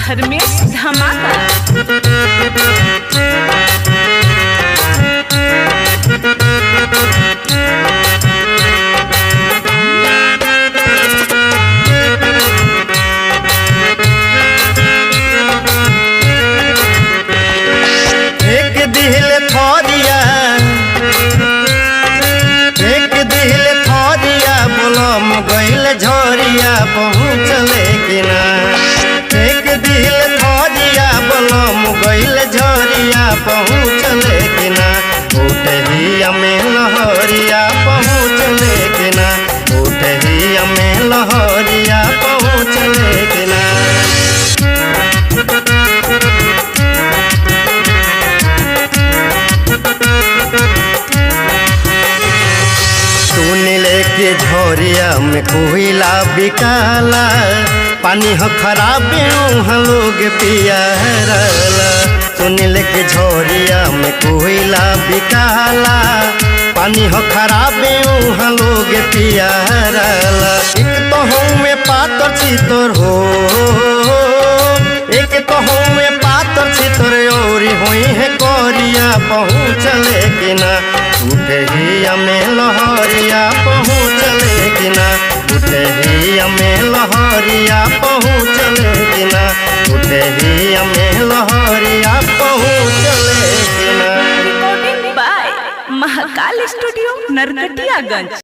धर्मेश धमाका। झोरिया पहुँचले कि ना एक दिल थोरिया बलम गइल झोरिया पहुँचले कि ना उठहिया में लहरिया पहुँचले कि ना उठहिया में लहरिया पहुँचले कि ना। के झोरिया में कोयला बिकाला पानी हो खराब लोग पियाला। सुनिल के झोरिया में कोयला बिकाला पानी हो खराब लोग पियाला। एक तो हूँ में पातर छितर हो एक तो हूँ में पातर छितर और हुई है कोरिया पहुँचले कि ना उठहिया में लहरिया पहुँचले कि ना उठहिया में लहरिया पहुँचले कि ना उठहिया में लहरिया पहुँचले कि ना। Recording by Mahakal studio Narkatiaganj.